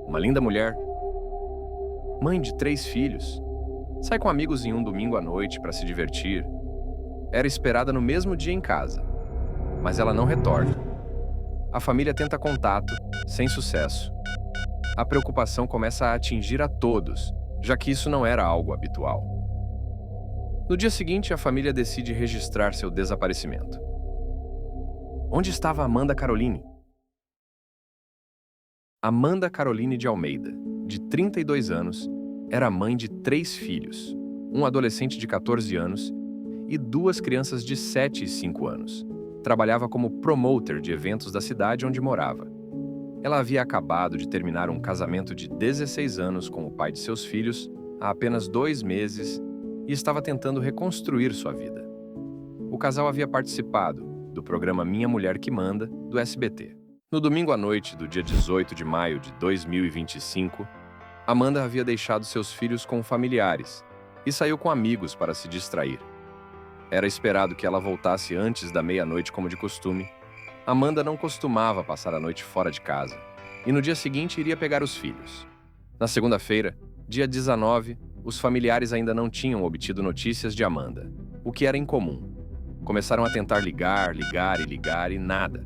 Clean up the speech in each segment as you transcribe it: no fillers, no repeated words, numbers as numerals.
uma linda mulher, mãe de 3 filhos, sai com amigos em um domingo à noite para se divertir. Era esperada no mesmo dia em casa, mas ela não retorna. A família tenta contato, sem sucesso. A preocupação começa a atingir a todos, já que isso não era algo habitual. No dia seguinte, a família decide registrar seu desaparecimento. Onde estava Amanda Caroline? Amanda Caroline de Almeida, de 32 anos, era mãe de 3 filhos, um adolescente de 14 anos e 2 crianças de 7 e 5 anos. Trabalhava como promoter de eventos da cidade onde morava. Ela havia acabado de terminar um casamento de 16 anos com o pai de seus filhos há apenas 2 meses e estava tentando reconstruir sua vida. O casal havia participado do programa Minha Mulher que Manda, do SBT. No domingo à noite do dia 18 de maio de 2025, Amanda havia deixado seus filhos com familiares e saiu com amigos para se distrair. Era esperado que ela voltasse antes da meia-noite como de costume. Amanda não costumava passar a noite fora de casa e no dia seguinte iria pegar os filhos. Na segunda-feira, dia 19, os familiares ainda não tinham obtido notícias de Amanda, o que era incomum. Começaram a tentar ligar e nada.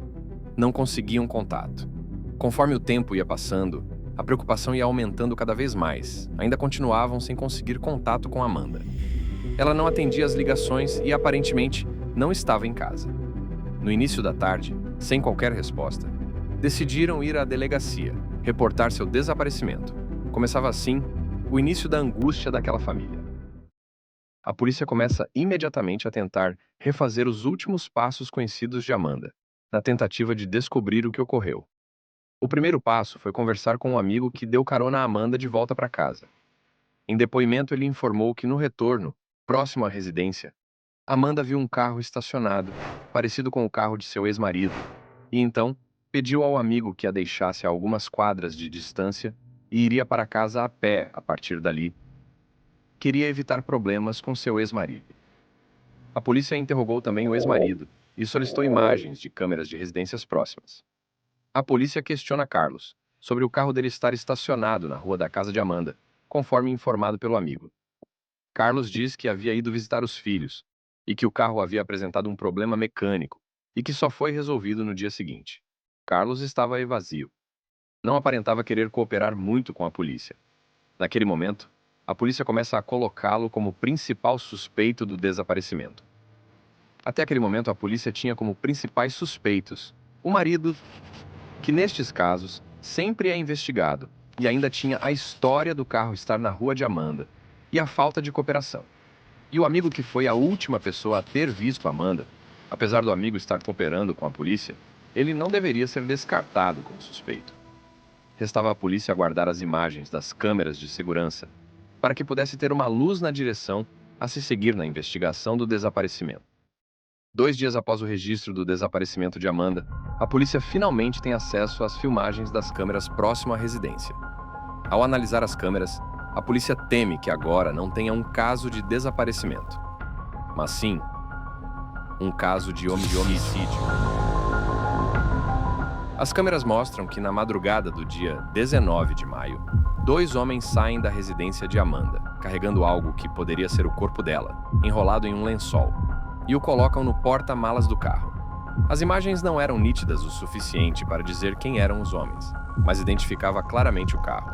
Não conseguiam contato. Conforme o tempo ia passando, a preocupação ia aumentando cada vez mais. Ainda continuavam sem conseguir contato com Amanda. Ela não atendia as ligações e aparentemente não estava em casa. No início da tarde, sem qualquer resposta, decidiram ir à delegacia, reportar seu desaparecimento. Começava assim o início da angústia daquela família. A polícia começa imediatamente a tentar refazer os últimos passos conhecidos de Amanda, na tentativa de descobrir o que ocorreu. O primeiro passo foi conversar com um amigo que deu carona a Amanda de volta para casa. Em depoimento, ele informou que no retorno, próximo à residência, Amanda viu um carro estacionado, parecido com o carro de seu ex-marido, e então pediu ao amigo que a deixasse a algumas quadras de distância e iria para casa a pé a partir dali. Queria evitar problemas com seu ex-marido. A polícia interrogou também o ex-marido e solicitou imagens de câmeras de residências próximas. A polícia questiona Carlos sobre o carro dele estar estacionado na rua da casa de Amanda, conforme informado pelo amigo. Carlos diz que havia ido visitar os filhos e que o carro havia apresentado um problema mecânico e que só foi resolvido no dia seguinte. Carlos estava evasivo. Não aparentava querer cooperar muito com a polícia. Naquele momento, a polícia começa a colocá-lo como principal suspeito do desaparecimento. Até aquele momento, a polícia tinha como principais suspeitos o marido, que nestes casos sempre é investigado, e ainda tinha a história do carro estar na rua de Amanda e a falta de cooperação. E o amigo que foi a última pessoa a ter visto Amanda, apesar do amigo estar cooperando com a polícia, ele não deveria ser descartado como suspeito. Restava à polícia aguardar as imagens das câmeras de segurança para que pudesse ter uma luz na direção a se seguir na investigação do desaparecimento. 2 dias após o registro do desaparecimento de Amanda, a polícia finalmente tem acesso às filmagens das câmeras próximo à residência. Ao analisar as câmeras, a polícia teme que agora não tenha um caso de desaparecimento, mas sim um caso de homicídio. As câmeras mostram que na madrugada do dia 19 de maio, 2 homens saem da residência de Amanda, carregando algo que poderia ser o corpo dela, enrolado em um lençol, e o colocam no porta-malas do carro. As imagens não eram nítidas o suficiente para dizer quem eram os homens, mas identificava claramente o carro.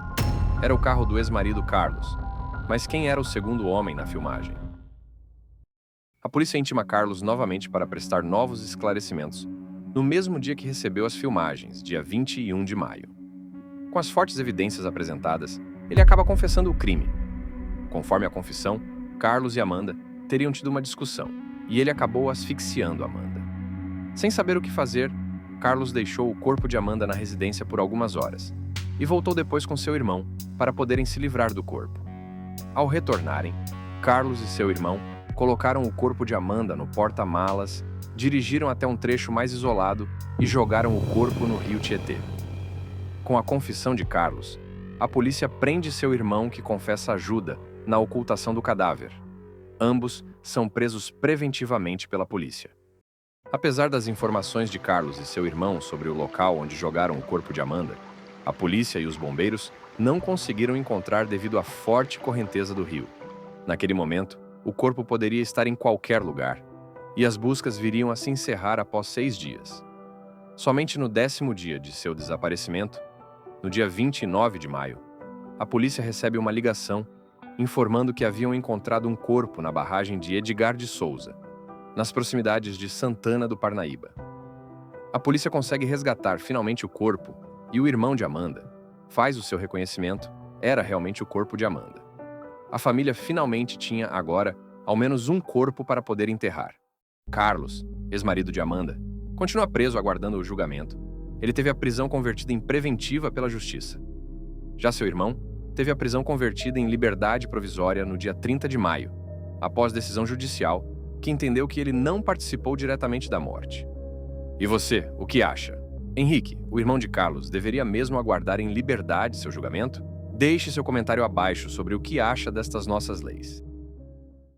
Era o carro do ex-marido Carlos, mas quem era o segundo homem na filmagem? A polícia intima Carlos novamente para prestar novos esclarecimentos, no mesmo dia que recebeu as filmagens, dia 21 de maio. Com as fortes evidências apresentadas, ele acaba confessando o crime. Conforme a confissão, Carlos e Amanda teriam tido uma discussão, e ele acabou asfixiando Amanda. Sem saber o que fazer, Carlos deixou o corpo de Amanda na residência por algumas horas, e voltou depois com seu irmão para poderem se livrar do corpo. Ao retornarem, Carlos e seu irmão colocaram o corpo de Amanda no porta-malas, dirigiram até um trecho mais isolado e jogaram o corpo no rio Tietê. Com a confissão de Carlos, a polícia prende seu irmão que confessa ajuda na ocultação do cadáver. Ambos são presos preventivamente pela polícia. Apesar das informações de Carlos e seu irmão sobre o local onde jogaram o corpo de Amanda, A polícia e os bombeiros não conseguiram encontrar devido à forte correnteza do rio. Naquele momento, o corpo poderia estar em qualquer lugar, e as buscas viriam a se encerrar após 6 dias. Somente no 10º dia de seu desaparecimento, no dia 29 de maio, a polícia recebe uma ligação informando que haviam encontrado um corpo na barragem de Edgar de Souza, nas proximidades de Santana do Parnaíba. A polícia consegue resgatar finalmente o corpo e o irmão de Amanda faz o seu reconhecimento, era realmente o corpo de Amanda. A família finalmente tinha agora ao menos um corpo para poder enterrar. Carlos, ex-marido de Amanda, continua preso aguardando o julgamento. Ele teve a prisão convertida em preventiva pela justiça. Já seu irmão teve a prisão convertida em liberdade provisória no dia 30 de maio, após decisão judicial que entendeu que ele não participou diretamente da morte. E você, o que acha? Henrique, o irmão de Carlos, deveria mesmo aguardar em liberdade seu julgamento? Deixe seu comentário abaixo sobre o que acha destas nossas leis.